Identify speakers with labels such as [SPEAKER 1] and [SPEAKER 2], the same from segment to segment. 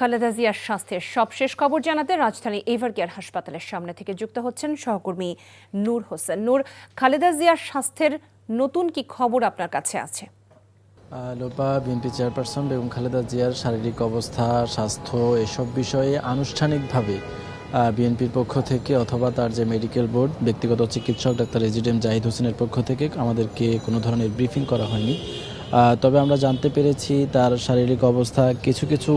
[SPEAKER 1] খালেদা জিয়ার স্বাস্থ্যের সবশেষ খবর জানাতে রাজধানী এভারকেয়ার হাসপাতালের সামনে থেকে যুক্ত হচ্ছেন সহকর্মী নূর হোসেন। নূর, খালেদা জিয়ার স্বাস্থ্যের নতুন কি খবর আপনার কাছে আছে?
[SPEAKER 2] লোপা, বিএনপি চেয়ারপারসন বেগম খালেদা জিয়ার শারীরিক অবস্থা, স্বাস্থ্য এসব বিষয়ে আনুষ্ঠানিকভাবে বিএনপির পক্ষ থেকে অথবা তার যে মেডিকেল বোর্ড, ব্যক্তিগত চিকিৎসক ডাক্তার এজিএম জাহিদ হোসেনের পক্ষ থেকে আমাদেরকে কোনো ধরনের ব্রিফিং করা হয়নি। তবে আমরা জানতে পেরেছি তার শারীরিক অবস্থা কিছু কিছু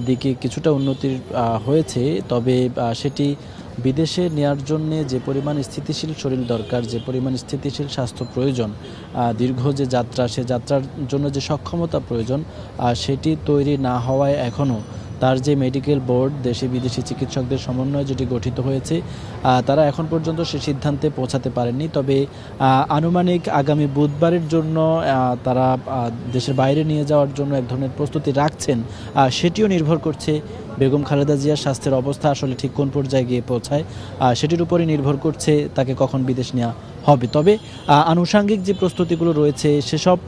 [SPEAKER 2] দিকে কিছুটা উন্নতি হয়েছে, তবে সেটি বিদেশে নেওয়ার জন্য যে পরিমাণ স্থিতিশীল শরীর দরকার, যে পরিমাণ স্থিতিশীল স্বাস্থ্য প্রয়োজন, দীর্ঘ যে যাত্রা, সে যাত্রার জন্য যে সক্ষমতা প্রয়োজন, সেটি তৈরি না হওয়ায় এখনও তার যে মেডিকেল বোর্ড, দেশি বিদেশি চিকিৎসকদের সমন্বয়ে যেটি গঠিত হয়েছে, তারা এখন পর্যন্ত সে সিদ্ধান্তে পৌঁছাতে পারেননি। তবে আনুমানিক আগামী বুধবারের জন্য তারা দেশের বাইরে নিয়ে যাওয়ার জন্য এক ধরনের প্রস্তুতি রাখছেন। সেটিও নির্ভর করছে বেগম খালেদা জিয়ার স্বাস্থ্যের অবস্থা আসলে ঠিক কোন পর্যায়ে গিয়ে পৌঁছায়, সেটির উপরই নির্ভর করছে তাকে কখন বিদেশ নেওয়া হবে। তবে আনুষাঙ্গিক যে প্রস্তুতিগুলো রয়েছে, সেসব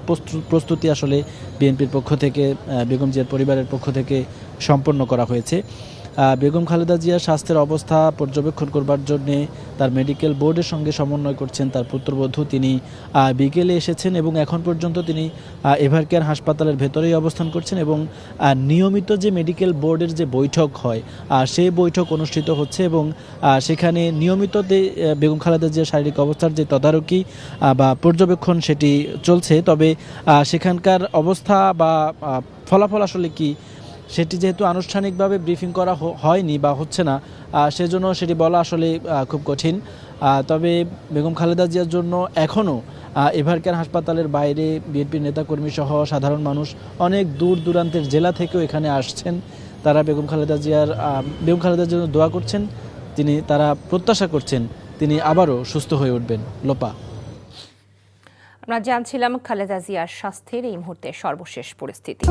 [SPEAKER 2] প্রস্তুতি আসলে বিএনপির পক্ষ থেকে, বেগম জিয়ার পরিবারের পক্ষ থেকে সম্পন্ন করা হয়েছে। বেগম খালেদা জিয়ার স্বাস্থ্যের অবস্থা পর্যবেক্ষণ করবার জন্যে তার মেডিকেল বোর্ডের সঙ্গে সমন্বয় করছেন তার পুত্রবধূ। তিনি বিকেলে এসেছেন এবং এখন পর্যন্ত তিনি এভারকেয়ার হাসপাতালের ভেতরেই অবস্থান করছেন এবং নিয়মিত যে মেডিকেল বোর্ডের যে বৈঠক হয়, সেই বৈঠক অনুষ্ঠিত হচ্ছে এবং সেখানে নিয়মিত বেগম খালেদা জিয়ার শারীরিক অবস্থার যে তদারকি বা পর্যবেক্ষণ সেটি চলছে। তবে সেখানকার অবস্থা বা ফলাফল আসলে কি, সেটি যেহেতু আনুষ্ঠানিকভাবে ব্রিফিং করা হয়নি বা হচ্ছে না, সেজন্য সেটি বলা আসলে খুব কঠিন। তবে বেগম খালেদা জিয়ার জন্য এখনও এভারকেয়ার হাসপাতালের বাইরে বিএনপির নেতাকর্মী সহ সাধারণ মানুষ অনেক দূর দূরান্তের জেলা থেকেও এখানে আসছেন। তারা বেগম খালেদার জন্য দোয়া করছেন, তারা প্রত্যাশা করছেন তিনি আবারও সুস্থ হয়ে উঠবেন। লোপা,
[SPEAKER 1] আমরা জানছিলাম খালেদা জিয়ার স্বাস্থ্যের এই মুহূর্তে সর্বশেষ পরিস্থিতি।